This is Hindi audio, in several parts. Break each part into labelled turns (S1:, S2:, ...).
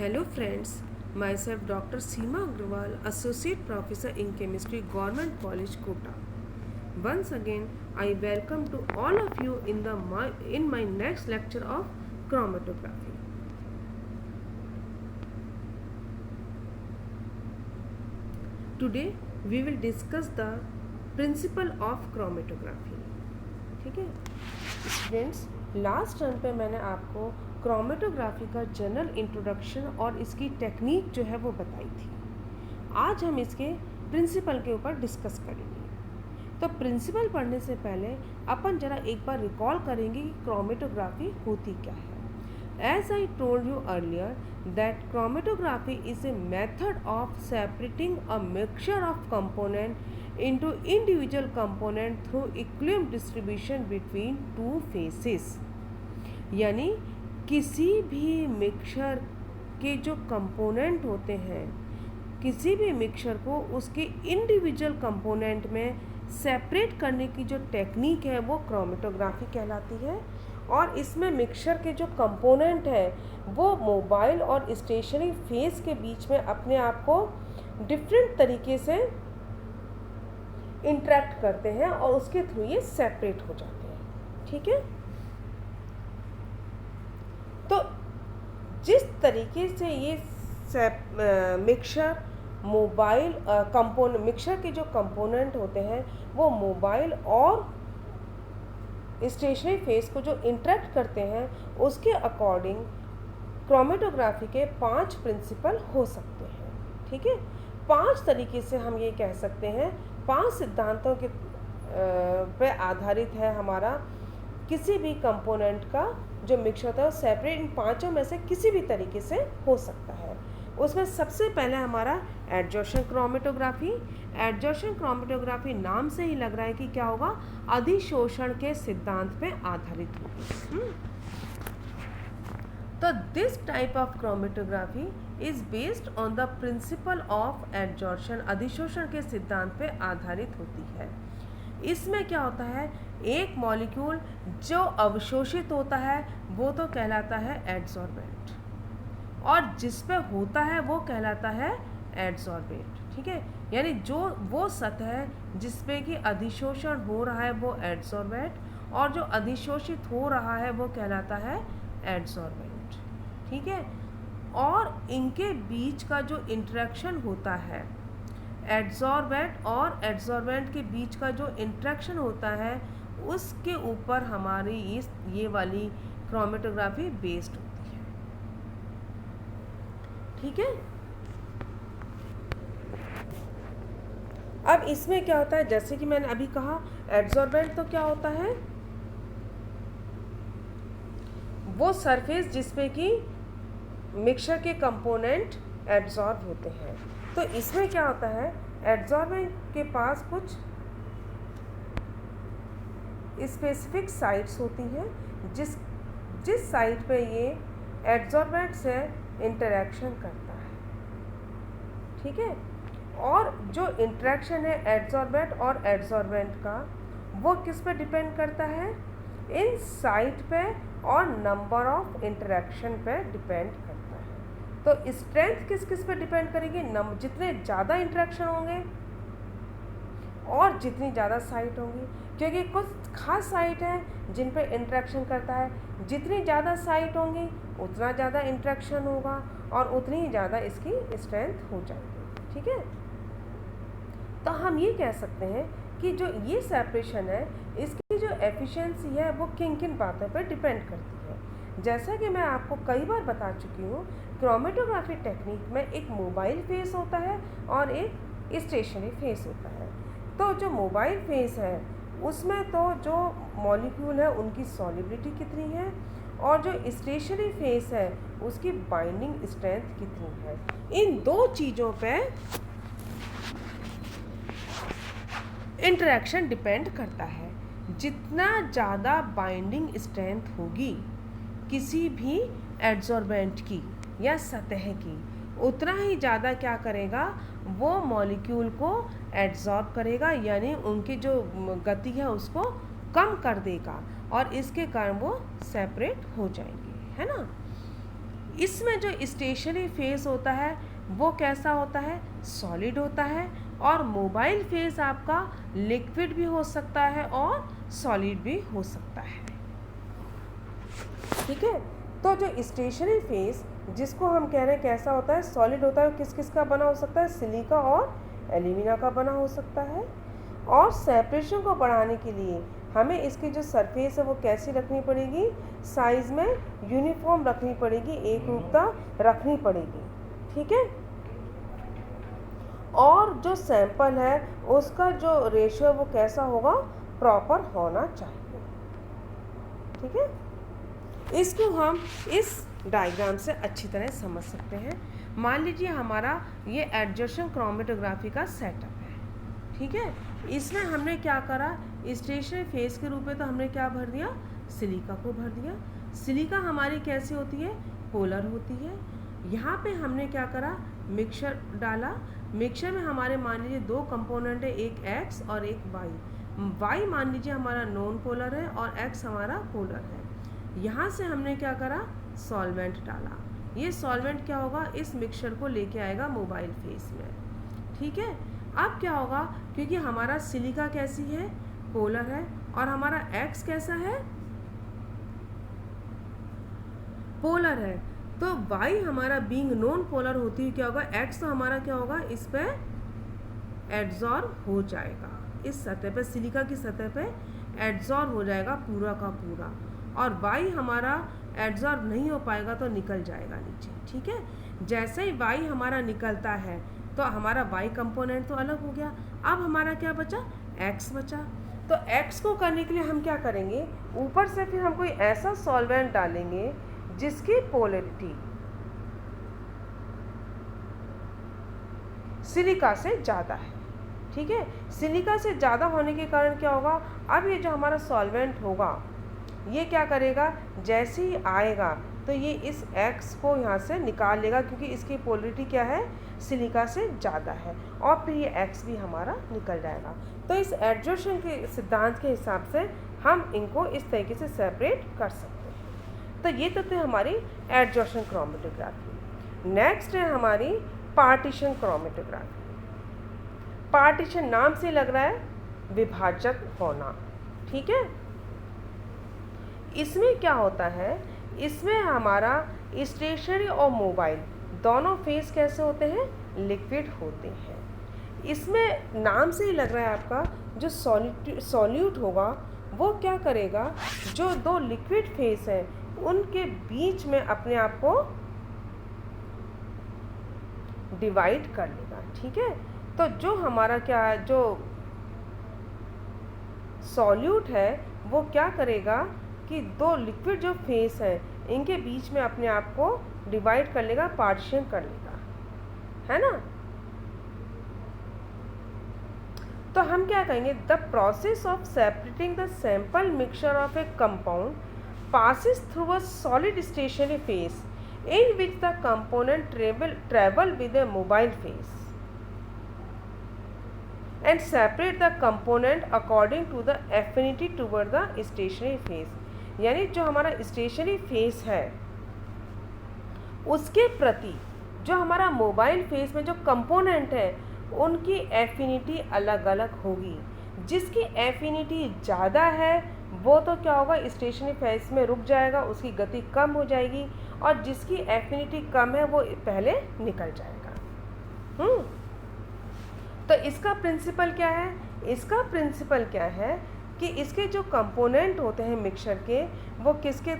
S1: Hello friends, myself Dr. Seema Agrawal, Associate Professor in Chemistry, Government College, Kota. Once again, I welcome to all of you in my next lecture of chromatography. Today we will discuss the principle of chromatography. ठीक है स्टूडेंट्स, लास्ट टर्म पे मैंने आपको क्रोमेटोग्राफी का जनरल इंट्रोडक्शन और इसकी टेक्निक जो है वो बताई थी। आज हम इसके प्रिंसिपल के ऊपर डिस्कस करेंगे। तो प्रिंसिपल पढ़ने से पहले अपन जरा एक बार रिकॉल करेंगे कि क्रोमेटोग्राफी होती क्या है। As I told you earlier that chromatography is a method of separating a mixture of component into individual component through equilibrium distribution between two phases। यानी किसी भी मिक्सचर के जो कंपोनेंट होते हैं, किसी भी मिक्सचर को उसके इंडिविजुअल कंपोनेंट में सेपरेट करने की जो टेक्निक है वो क्रोमेटोग्राफी कहलाती है। और इसमें मिक्सचर के जो कंपोनेंट है वो मोबाइल और स्टेशनरी फेज के बीच में अपने आप को डिफरेंट तरीके से इंटरेक्ट करते हैं और उसके थ्रू ये सेपरेट हो जाते हैं। ठीक है, तो जिस तरीके से ये मिक्सचर मोबाइल कंपोनेंट मिक्सचर के जो कंपोनेंट होते हैं वो मोबाइल और स्टेशनरी फेज को जो इंटरेक्ट करते हैं उसके अकॉर्डिंग क्रोमेटोग्राफी के 5 प्रिंसिपल हो सकते हैं। ठीक है, 5 तरीके से हम ये कह सकते हैं, 5 सिद्धांतों के पे आधारित है हमारा किसी भी कंपोनेंट का जो मिक्सचर होता है वो सेपरेट इन 5 में से किसी भी तरीके से हो सकता है। उसमें सबसे पहले हमारा एडजॉर्प्शन क्रोमेटोग्राफी। एडजॉर्प्शन क्रोमेटोग्राफी नाम से ही लग रहा है कि क्या होगा, अधिशोषण के सिद्धांत पे आधारित होगी। तो this type of chromatography is based on the principle of adsorption, अधिशोषण के सिद्धांत पे आधारित होती है। इसमें क्या होता है, एक मॉलिक्यूल जो अवशोषित होता है वो तो कहलाता है एडसॉर्बेंट, और जिस पे होता है वो कहलाता है एडसॉर्बेट। ठीक है, यानी जो वो सतह जिस पे कि अधिशोषण हो रहा है वो एडसॉर्बेट, और जो अधिशोषित हो रहा है वो कहलाता है एडसॉर्बेंट। ठीक है, और इनके बीच का जो इंटरेक्शन होता है, एडसॉर्बेंट और एडसॉर्बेंट के बीच का जो इंटरेक्शन होता है उसके ऊपर हमारी ये वाली क्रोमेटोग्राफी बेस्ड होती है। ठीक है, अब इसमें क्या होता है, जैसे कि मैंने अभी कहा, एडसॉर्बेंट तो क्या होता है, वो सरफेस जिसपे कि मिक्सचर के कंपोनेंट एब्जॉर्ब होते हैं। तो इसमें क्या होता है, एब्जॉर्बेंट के पास कुछ स्पेसिफिक साइट्स होती हैं जिस साइट पे ये एब्जॉर्बेंट से इंटरेक्शन करता है। ठीक है, और जो इंटरेक्शन है एब्जॉर्बेंट और एब्जॉर्बेंट का वो किस पे डिपेंड करता है, इन साइट पे और नंबर ऑफ इंटरेक्शन पे डिपेंड करता है। तो स्ट्रेंथ किस पे डिपेंड करेगी, जितने ज़्यादा इंटरेक्शन होंगे और जितनी ज़्यादा साइट होंगी, क्योंकि कुछ खास साइट है जिन पे इंटरेक्शन करता है, जितनी ज़्यादा साइट होंगी उतना ज़्यादा इंटरेक्शन होगा और उतनी ही ज़्यादा इसकी स्ट्रेंथ हो जाएगी। ठीक है, तो हम ये कह सकते हैं कि जो ये सेपरेशन है इसकी जो एफिशिएंसी है वो किन बातों पर डिपेंड करती है। जैसा कि मैं आपको कई बार बता चुकी हूँ, क्रोमेटोग्राफी टेक्निक में एक मोबाइल फेस होता है और एक स्टेशनरी फेस होता है। तो जो मोबाइल फेस है उसमें तो जो मॉलिक्यूल है उनकी सॉल्युबिलिटी कितनी है, और जो स्टेशनरी फेस है उसकी बाइंडिंग स्ट्रेंथ कितनी है, इन 2 चीज़ों पे इंटरेक्शन डिपेंड करता है। जितना ज़्यादा बाइंडिंग स्ट्रेंथ होगी किसी भी एडसॉर्बेंट की या सतह की, उतना ही ज़्यादा क्या करेगा, वो मॉलिक्यूल को एड्सॉर्ब करेगा, यानी उनकी जो गति है उसको कम कर देगा और इसके कारण वो सेपरेट हो जाएंगे, है ना। इसमें जो स्टेशनरी फेस होता है वो कैसा होता है, सॉलिड होता है, और मोबाइल फेस आपका लिक्विड भी हो सकता है और सॉलिड भी हो सकता है। ठीक है, तो जो स्टेशनरी फेस जिसको हम कह रहे हैं कैसा होता है, सॉलिड होता है, किस किस का बना हो सकता है, सिलिका और एल्यूमिना का बना हो सकता है। और सेपरेशन को बढ़ाने के लिए हमें इसकी जो सरफेस है वो कैसी रखनी पड़ेगी, साइज़ में यूनिफॉर्म रखनी पड़ेगी, एक रूपता रखनी पड़ेगी। ठीक है, और जो सैंपल है उसका जो रेशियो है वो कैसा होगा, प्रॉपर होना चाहिए। ठीक है, इसको हम इस डायग्राम से अच्छी तरह समझ सकते हैं। मान लीजिए हमारा ये एडजर्शन क्रोमेटोग्राफी का सेटअप है। ठीक है, इसमें हमने क्या करा, स्टेशनरी फेस के रूप में तो हमने क्या भर दिया, सिलिका को भर दिया। सिलिका हमारी कैसी होती है, पोलर होती है। यहाँ पे हमने क्या करा, मिक्सचर डाला। मिक्सचर में हमारे मान लीजिए दो कंपोनेंट है, एक एक्स और एक वाई। वाई मान लीजिए हमारा नॉन पोलर है और एक्स हमारा पोलर है। यहाँ से हमने क्या करा, सॉल्वेंट डाला। ये सॉल्वेंट क्या होगा, इस मिक्सचर को लेके आएगा मोबाइल फेस में। ठीक है, अब क्या होगा, क्योंकि हमारा सिलिका कैसी है, पोलर है, और हमारा एक्स कैसा है, पोलर है, तो वाई हमारा बीइंग नॉन पोलर होती है क्या होगा, एक्स तो हमारा क्या होगा, इस पे एड्जॉर्ब हो जाएगा, इस सतह पे, सिलिका की सतह पे एड्जॉर्ब हो जाएगा पूरा का पूरा, और वाई हमारा एड्जॉर्ब नहीं हो पाएगा तो निकल जाएगा नीचे। ठीक है, जैसे ही वाई हमारा निकलता है तो हमारा वाई कंपोनेंट तो अलग हो गया। अब हमारा क्या बचा, एक्स बचा। तो एक्स को करने के लिए हम क्या करेंगे, ऊपर से फिर हम कोई ऐसा सॉल्वेंट डालेंगे जिसकी पोलरिटी सिलिका से ज़्यादा है। ठीक है, सिलिका से ज़्यादा होने के कारण क्या होगा, अब ये जो हमारा सॉल्वेंट होगा ये क्या करेगा, जैसे ही आएगा तो ये इस एक्स को यहाँ से निकाल लेगा, क्योंकि इसकी पोलरिटी क्या है, सिलिका से ज़्यादा है, और फिर ये एक्स भी हमारा निकल जाएगा। तो इस एडजॉर्प्शन के सिद्धांत के हिसाब से हम इनको इस तरीके से सेपरेट कर सकते हैं। तो ये तो थे हमारी एडजॉर्प्शन क्रोमेटोग्राफी। नेक्स्ट है हमारी पार्टीशन क्रोमेटोग्राफी। पार्टीशन नाम से लग रहा है विभाजक होना। ठीक है, इसमें क्या होता है, इसमें हमारा स्टेशनरी और मोबाइल दोनों फेस कैसे होते हैं, लिक्विड होते हैं। इसमें नाम से ही लग रहा है आपका, जो सॉल्यूट होगा वो क्या करेगा, जो दो लिक्विड फेस हैं उनके बीच में अपने आप को डिवाइड कर लेगा। ठीक है, तो जो हमारा क्या है, जो सॉल्यूट है वो क्या करेगा कि दो लिक्विड जो फेस है इनके बीच में अपने आप को डिवाइड कर लेगा, पार्टीशन कर लेगा, है ना। तो हम क्या कहेंगे, the process of separating the sample mixture of A compound passes through a solid stationary phase in which the component travel with a mobile phase and separate the component according to the affinity toward the stationary phase। यानी जो हमारा स्टेशनरी फेस है उसके प्रति जो हमारा मोबाइल फेस में जो कंपोनेंट है उनकी एफिनिटी अलग अलग होगी। जिसकी एफिनिटी ज़्यादा है वो तो क्या होगा, स्टेशनरी फेस में रुक जाएगा, उसकी गति कम हो जाएगी, और जिसकी एफिनिटी कम है वो पहले निकल जाएगा। तो इसका प्रिंसिपल क्या है, इसका प्रिंसिपल क्या है कि इसके जो कंपोनेंट होते हैं मिक्सचर के वो किसके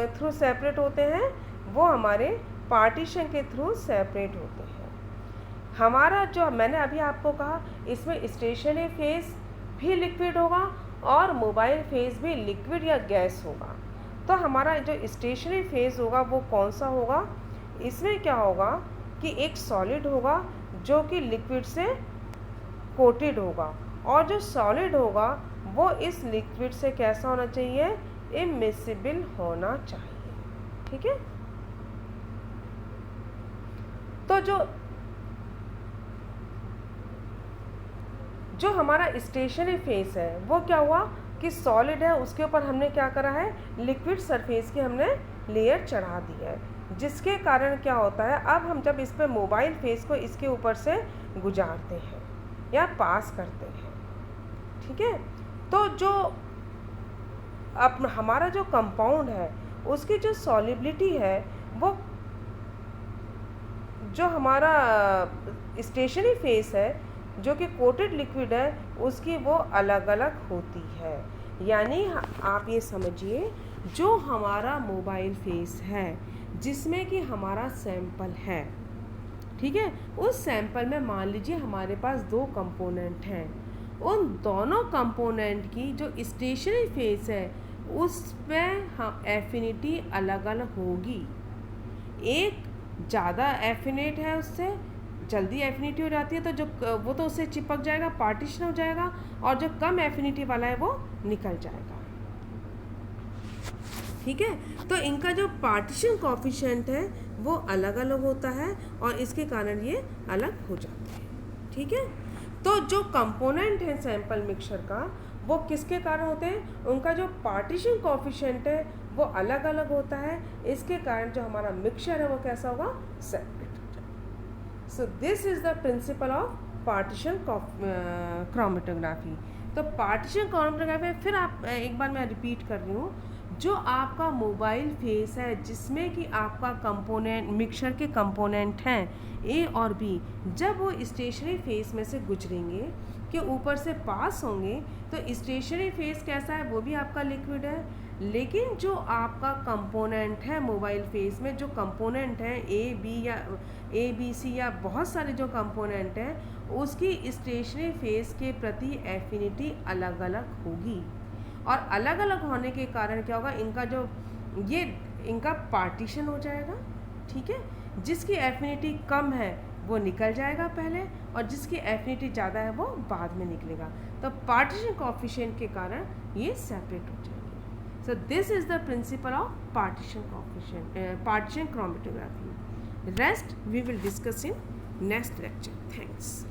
S1: थ्रू सेपरेट होते हैं, वो हमारे पार्टीशन के थ्रू सेपरेट होते हैं। हमारा जो मैंने अभी आपको कहा, इसमें स्टेशनरी फेस भी लिक्विड होगा और मोबाइल फेस भी लिक्विड या गैस होगा। तो हमारा जो स्टेशनरी फेस होगा वो कौन सा होगा, इसमें क्या होगा कि एक सॉलिड होगा जो कि लिक्विड से कोटेड होगा, और जो सॉलिड होगा वो इस लिक्विड से कैसा होना चाहिए, इमिसिबल होना चाहिए। ठीक है, तो जो हमारा स्टेशनरी फेस है वो क्या हुआ कि सॉलिड है, उसके ऊपर हमने क्या करा है, लिक्विड सरफेस की हमने लेयर चढ़ा दी है। जिसके कारण क्या होता है, अब हम जब इस पर मोबाइल फेस को इसके ऊपर से गुजारते हैं या पास करते हैं, ठीक है, तो जो अब हमारा जो कंपाउंड है उसकी जो सॉलिबिलिटी है, वो जो हमारा स्टेशनरी फेस है जो कि कोटेड लिक्विड है उसकी वो अलग अलग होती है। यानी आप ये समझिए, जो हमारा मोबाइल फेस है जिसमें कि हमारा सैंपल है, ठीक है, उस सैंपल में मान लीजिए हमारे पास 2 कंपोनेंट हैं, उन दोनों कंपोनेंट की जो स्टेशनरी फेस है उसमें हम एफिनिटी अलग अलग होगी। एक ज़्यादा एफिनेट है, उससे जल्दी एफिनिटी हो जाती है, तो जो वो तो उससे चिपक जाएगा, पार्टीशन हो जाएगा, और जो कम एफिनिटी वाला है वो निकल जाएगा, ठीक है। तो इनका जो पार्टीशन कोएफिशिएंट है वो अलग अलग होता है और इसके कारण ये अलग हो जाते हैं, ठीक है। तो जो कंपोनेंट है सैंपल मिक्सचर का वो किसके कारण होते हैं, उनका जो पार्टीशन कोएफिशिएंट है वो अलग अलग होता है, इसके कारण जो हमारा मिक्सचर है वो कैसा होगा, सेपरेट हो जाएगा। सो this is the principle of partition chromatography. तो पार्टीशन क्रोमेटोग्राफी फिर आप एक बार मैं रिपीट कर रही हूँ, जो आपका मोबाइल फेस है जिसमें कि आपका कंपोनेंट मिक्सचर के कंपोनेंट हैं ए और बी, जब वो स्टेशनरी फेस में से गुजरेंगे के ऊपर से पास होंगे तो स्टेशनरी फेस कैसा है, वो भी आपका लिक्विड है, लेकिन जो आपका कंपोनेंट है मोबाइल फेस में, जो कंपोनेंट हैं ए बी सी या बहुत सारे जो कंपोनेंट हैं उसकी स्टेशनरी फेस के प्रति एफिनिटी अलग अलग होगी, और अलग अलग होने के कारण क्या होगा, इनका पार्टीशन हो जाएगा, ठीक है। जिसकी एफिनिटी कम है वो निकल जाएगा पहले, और जिसकी एफिनिटी ज़्यादा है वो बाद में निकलेगा, तो पार्टीशन कोएफिशिएंट के कारण ये सेपरेट हो जाएंगे। So this is the principle of partition coefficient, partition chromatography. Rest we will discuss in next lecture. Thanks.